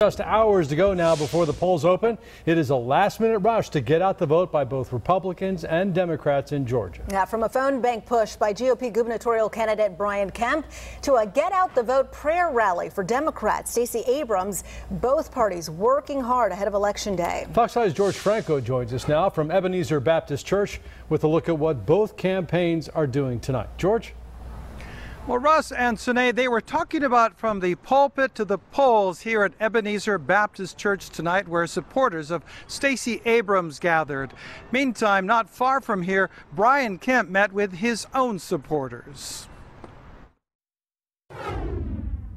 Just hours to go now before the polls open. It is a last-minute rush to get out the vote by both Republicans and Democrats in Georgia. Now, from a phone bank push by GOP gubernatorial candidate Brian Kemp to a get out the vote prayer rally for Democrat Stacey Abrams, both parties working hard ahead of Election Day. Fox 5's George Franco joins us now from Ebenezer Baptist Church with a look at what both campaigns are doing tonight. George? Well, Russ and Sine, they were talking about from the pulpit to the polls here at Ebenezer Baptist Church tonight, where supporters of Stacey Abrams gathered. Meantime, not far from here, Brian Kemp met with his own supporters.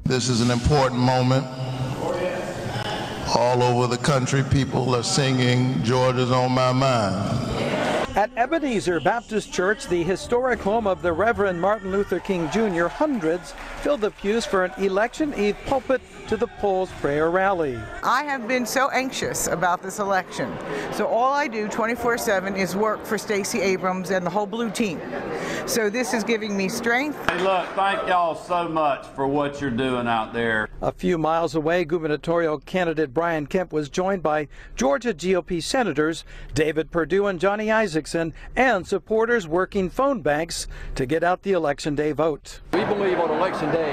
This is an important moment. All over the country, people are singing "Georgia's on my mind." At Ebenezer Baptist Church, the historic home of the Reverend Martin Luther King Jr., hundreds filled the pews for an Election Eve pulpit to the polls prayer rally. I have been so anxious about this election, so all I do 24/7 is work for Stacey Abrams and the whole blue team. So this is giving me strength. Hey, look, thank y'all so much for what you're doing out there. A few miles away, gubernatorial candidate Brian Kemp was joined by Georgia GOP Senators David Perdue and Johnny Isakson and supporters working phone banks to get out the Election Day vote. We believe on Election Day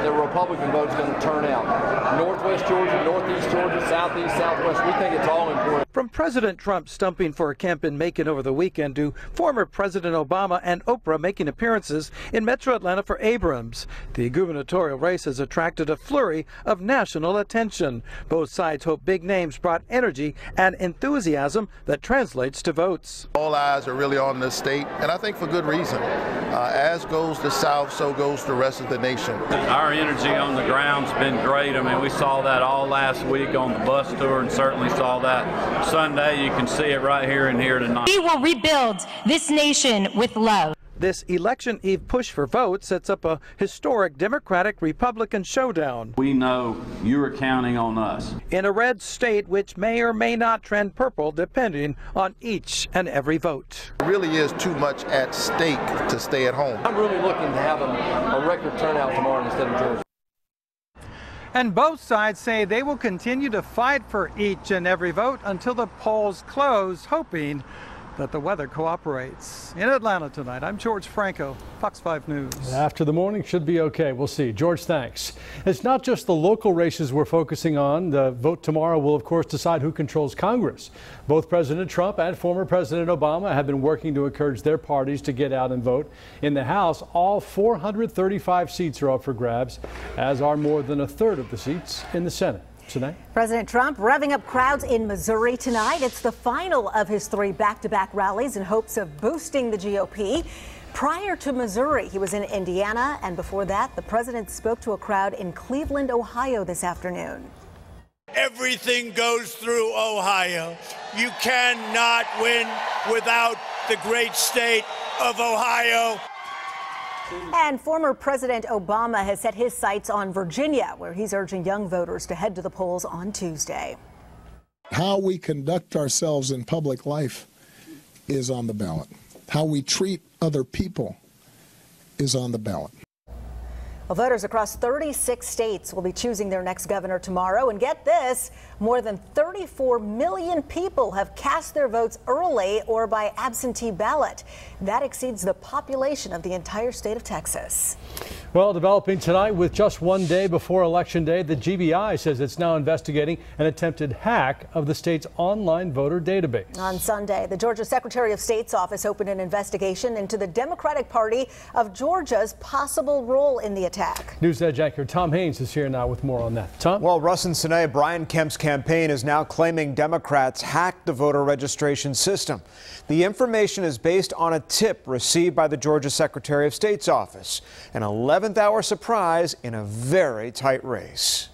the Republican vote is going to turn out. Northwest Georgia, Northeast Georgia, Southeast, Southwest, we think it's all important. From President Trump stumping for Kemp in Macon over the weekend to former President Obama and Oprah making appearances in Metro Atlanta for Abrams, the gubernatorial race has attracted a flurry of national attention. Both sides hope big names brought energy and enthusiasm that translates to votes. All eyes are really on this state, and I think for good reason. As goes the South, so goes the rest of the nation. Our energy on the ground's been great. I mean, we saw that all last week on the bus tour and certainly saw that Sunday. You can see it right here and here tonight. We will rebuild this nation with love. This Election Eve push for votes sets up a historic Democratic-Republican showdown. We know you're counting on us. In a red state which may or may not trend purple depending on each and every vote. It really is too much at stake to stay at home. I'm really looking to have a record turnout tomorrow in the state of Georgia. And both sides say they will continue to fight for each and every vote until the polls close, hoping that the weather cooperates. In Atlanta tonight, I'm George Franco, Fox 5 News. After the morning should be okay. We'll see. George, thanks. It's not just the local races we're focusing on. The vote tomorrow will, of course, decide who controls Congress. Both President Trump and former President Obama have been working to encourage their parties to get out and vote. In the House, all 435 seats are up for grabs, as are more than a third of the seats in the Senate. Tonight. President Trump revving up crowds in Missouri tonight. It's the final of his 3 back-to-back rallies in hopes of boosting the GOP. Prior to Missouri, he was in Indiana, and before that, the president spoke to a crowd in Cleveland, Ohio this afternoon. Everything goes through Ohio. You cannot win without the great state of Ohio. And former President Obama has set his sights on Virginia, where he's urging young voters to head to the polls on Tuesday. How we conduct ourselves in public life is on the ballot. How we treat other people is on the ballot. Well, voters across 36 states will be choosing their next governor tomorrow. And get this, more than 34 million people have cast their votes early or by absentee ballot. That exceeds the population of the entire state of Texas. Well, developing tonight with just one day before Election Day, the GBI says it's now investigating an attempted hack of the state's online voter database. On Sunday, the Georgia Secretary of State's office opened an investigation into the Democratic Party of Georgia's possible role in the attack. News Edge anchor Tom Haynes is here now with more on that. Tom? Well, Russ and Sine, Brian Kemp's campaign is now claiming Democrats hacked the voter registration system. The information is based on a tip received by the Georgia Secretary of State's office. An 11th hour surprise in a very tight race.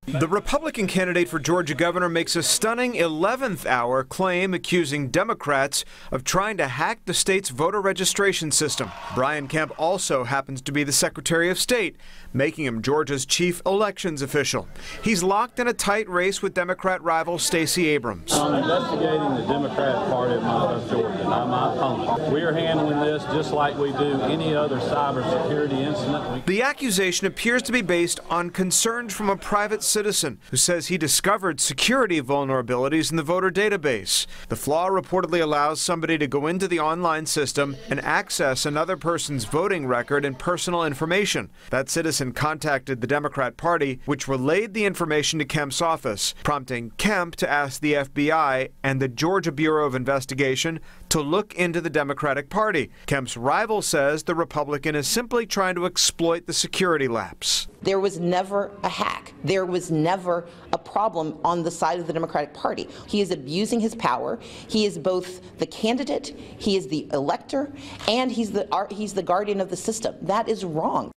The Republican candidate for Georgia governor makes a stunning 11th hour claim accusing Democrats of trying to hack the state's voter registration system. Brian Kemp also happens to be the Secretary of State, making him Georgia's chief elections official. He's locked in a tight race with Democrat rival Stacey Abrams. I'm investigating the Democrat Party of Georgia, not my opponent. We are handling this just like we do any other cybersecurity incident. The accusation appears to be based on concerns from a private citizen who says he discovered security vulnerabilities in the voter database. The flaw reportedly allows somebody to go into the online system and access another person's voting record and personal information. That citizen contacted the Democrat Party, which relayed the information to Kemp's office, prompting Kemp to ask the FBI and the Georgia Bureau of Investigation to look into the Democratic Party. Kemp's rival says the Republican is simply trying to exploit the security lapse. There was never a hack. There was never a problem on the side of the Democratic Party. He is abusing his power. He is both the candidate, he is the elector, and he's the guardian of the system. That is wrong.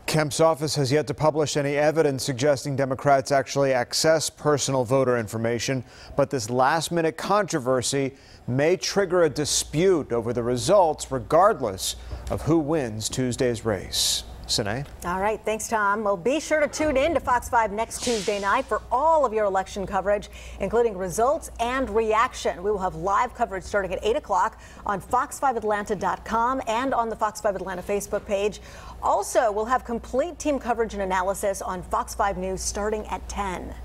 Kemp's office has yet to publish any evidence suggesting Democrats actually access personal voter information, but this last-minute controversy may trigger a dispute over the results regardless of who wins Tuesday's race. Sine? All right, thanks, Tom. Well, be sure to tune in to Fox 5 next Tuesday night for all of your election coverage, including results and reaction. We will have live coverage starting at 8 o'clock on fox5atlanta.com and on the Fox 5 Atlanta Facebook page. Also, we'll have complete team coverage and analysis on Fox 5 News starting at 10.